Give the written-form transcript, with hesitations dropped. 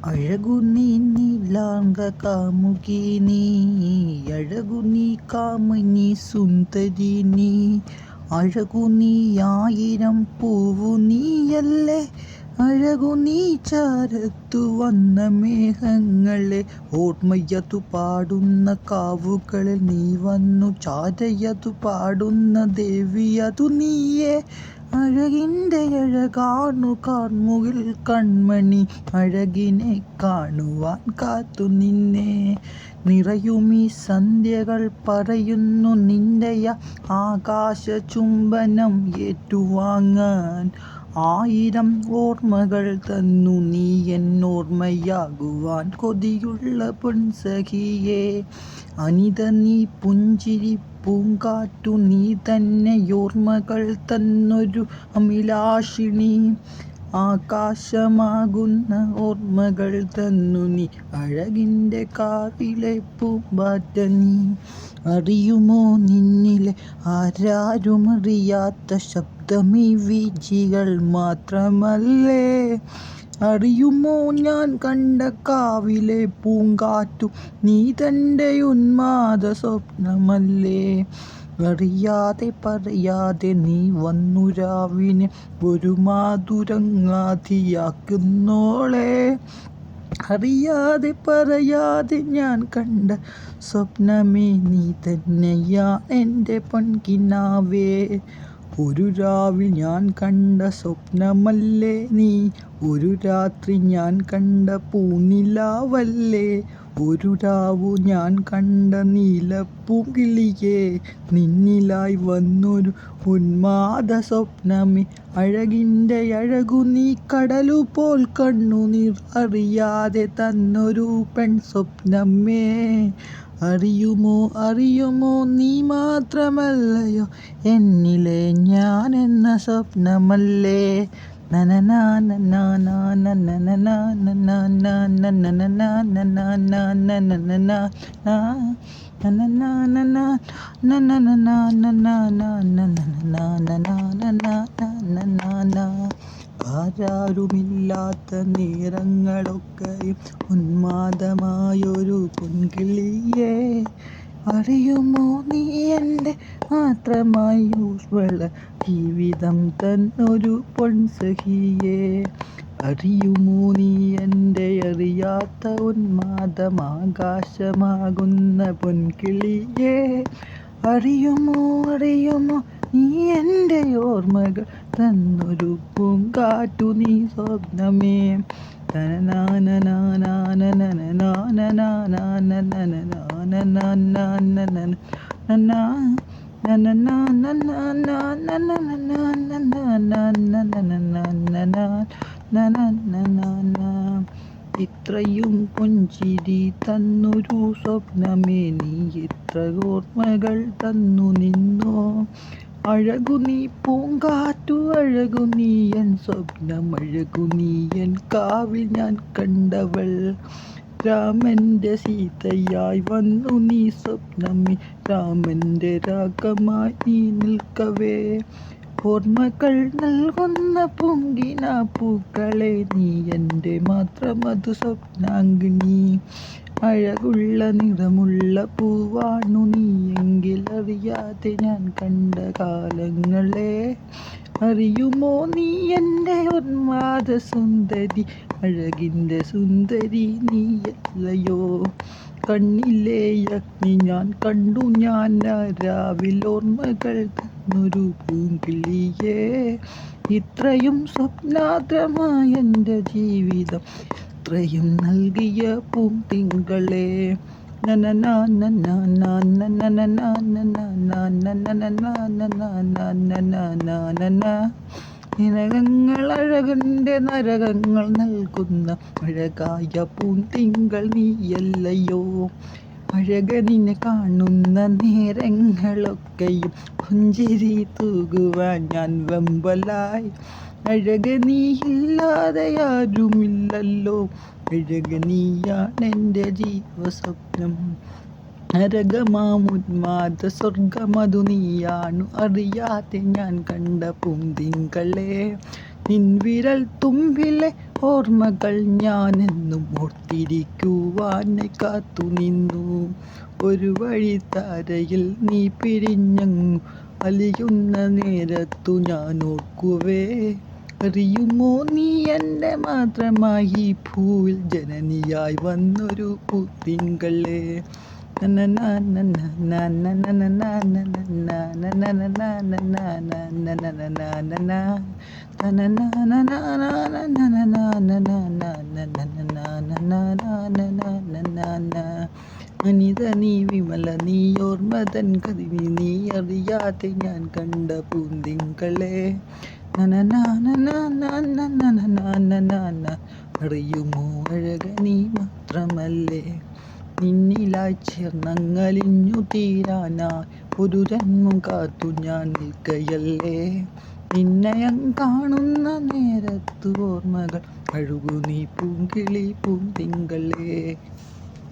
అழగు నీ నీలాంగ కాముకిని, అழகு நீ காமினி சுந்தரினி, അഴകു നീ ആയിരം പൂവു നീയല്ലേ, അഴകു നീ ചാരത്തു വന്ന മേഘങ്ങളെ, ഓർമ്മയതു പാടുന്ന കാവുകളിൽ നീ വന്നു ചാരയതു പാടുന്ന ദേവിയതു നീയേ. അഴകിൻ്റെ അഴകാണു കാർമുകിൽ കൺമണി, അഴകിനെ കാണുവാൻ കാത്തു നിന്നെ. നിറയുമീ സന്ധ്യകൾ പറയുന്നു നിന്റെയ ആകാശ ചുംബനം ഏറ്റുവാങ്ങാൻ. ആയിരം ഓർമ്മകൾ തന്നു നീ എന്നോർമ്മയാകുവാൻ കൊതിയുള്ള പൊൻസഖിയേ. അനിത നീ പുഞ്ചിരി പൂങ്കാറ്റു നീ തന്നെയോർമ്മകൾ തന്നൊരു അമിലാഷിണി. ആകാശമാകുന്ന ഓർമ്മകൾ തന്നു നീ, അഴകിൻ്റെ കാവിലെ പൂമ്പാറ്റ നീ. അറിയുമോ നിന്നിലെ ആരാരുമറിയാത്ത ശബ്ദമീ വീച്ചികൾ മാത്രമല്ലേ. അറിയുമോ ഞാൻ കണ്ട കാവിലെ പൂങ്കാറ്റു നീ തൻ്റെ ഉന്മാദ സ്വപ്നമല്ലേ. അറിയാതെ പറയാതെ നീ വന്നു രാവിനെ ഒരു മാതുരങ്ങാതിയാക്കുന്നോളെ. അറിയാതെ പറയാതെ ഞാൻ കണ്ട സ്വപ്നമേ നീ തന്നെയാണ് എൻ്റെ പൊൻകിനാവേ. ഒരു രാവിൽ ഞാൻ കണ്ട സ്വപ്നമല്ലേ നീ, ഒരു രാത്രി ഞാൻ കണ്ട പൂനിലാവല്ലേ. ഒരു രാവു ഞാൻ കണ്ട നീലപ്പൂങ്കിളിയേ, നിന്നിലായി വന്നൊരു ഉന്മാദ സ്വപ്നമേ. അഴകിൻ്റെ അഴകു നീ കടലുപോൽ കണ്ണുനീർ അറിയാതെ തന്നൊരു പെൺ സ്വപ്നമേ. അറിയുമോ അറിയുമോ നീ മാത്രമല്ലയോ എന്നിലെ ഞാൻ എന്ന സ്വപ്നമല്ലേ. ആരാരുമില്ലാത്ത നേരങ്ങളൊക്കെയും ഉന്മാദമായൊരു പൊൻകിളിയേ. അറിയുമോ നീ എൻ്റെ മാത്രമായി ഊഷ്മള ജീവിതം തന്നൊരു പൊൻസഖിയേ. അറിയുമോ നീ എൻ്റെ അറിയാത്ത ഉന്മാദമാകാശമാകുന്ന പൊൻകിളിയേ. അറിയുമോ അറിയുമോ നീ എൻ്റെ ഓർമ്മകൾ തന്നൊരു പൂങ്കാറ്റു നീ സ്വപ്നമേ. ഇത്രയും പുഞ്ചിരി തന്നൊരു സ്വപ്നമേ നീ എത്ര ഓർമ്മകൾ തന്നു നിന്നോ. അഴകു നീ പൂങ്കാറ്റു അഴകു നീ എൻ സ്വപ്നം, അഴകു നീ എൻ കാവിൽ ഞാൻ കണ്ടവൾ. രാമൻ്റെ സീതയായി വന്നു നീ സ്വപ്നമേ, രാമൻ്റെ രാഗമായി നീ നിൽക്കവേ. ഓർമ്മകൾ നൽകുന്ന പൊങ്കിന പൂക്കളെ നീ എൻ്റെ മാത്രമതു സ്വപ്നാങ്കിനി. അഴകുള്ള നിറമുള്ള പൂവാണു നീ എങ്കിൽ അറിയാതെ ഞാൻ കണ്ട കാലങ്ങളെ. അറിയുമോ നീ എൻ്റെ ഉന്മാദ സുന്ദരി, അഴകിൻ്റെ സുന്ദരി നീയല്ലയോ. കണ്ണിലെ അഗ്നി ഞാൻ കണ്ടു ഞാൻ രാവിലോർമ്മകൾ തന്നൊരു പൂങ്കിളിയേ. ഇത്രയും സ്വപ്നാദ്രമായ എൻ്റെ ജീവിതം ഇത്രയും നൽകിയ പൂന്തിങ്കളെ. നിരകങ്ങൾ അഴകൻ്റെ നരകങ്ങൾ നൽകുന്ന അഴകായ പൂന്തിങ്കൾ നീയല്ലയോ. അഴകനിനെ കാണുന്ന നേരങ്ങളൊക്കെയും പുഞ്ചിരി തൂകുവാൻ ഞാൻ വെമ്പലായി. അഴക നീയില്ലാതെ ആരുമില്ലല്ലോ, അഴക നീയാണെൻ്റെ ജീവസ്വപ്നം. നരകമാമുന്മാദ സ്വർഗമതു നീയാണു അറിയാതെ ഞാൻ കണ്ട പൂന്തിങ്കളെ. നിൻവിരൽ തുമ്പിലെ ഓർമ്മകൾ ഞാനെന്നും ഓർത്തിരിക്കുവാനായി കാത്തു നിന്നു. ഒരു വഴിത്താരയിൽ നീ പിരിഞ്ഞങ്ങു അലിയുന്ന നേരത്തു ഞാൻ ഓർക്കുവേ. അറിയുമോ നീ എൻ്റെ മാത്രമായി ഭൂവിൽ ജനനിയായി വന്നൊരു പൂത്തിങ്കളേ. അനിത നീ വിമല നീ ഓർമ്മതൻ കതിനി നീ അറിയാതെ ഞാൻ കണ്ട പൂന്തിങ്കളെ. അറിയുമോ അഴക നീ മാത്രമല്ലേ. നിന്നിലായി ചേർന്നങ്ങലിഞ്ഞു തീരാനായി ഒരു ജന്മം കാത്തു ഞാൻ നിൽക്കയല്ലേ. നിന്നയം കാണുന്ന നേരത്ത് ഓർമ്മകൾ അഴുകു നീ പൂങ്കിളി പൂന്തിങ്കളേ.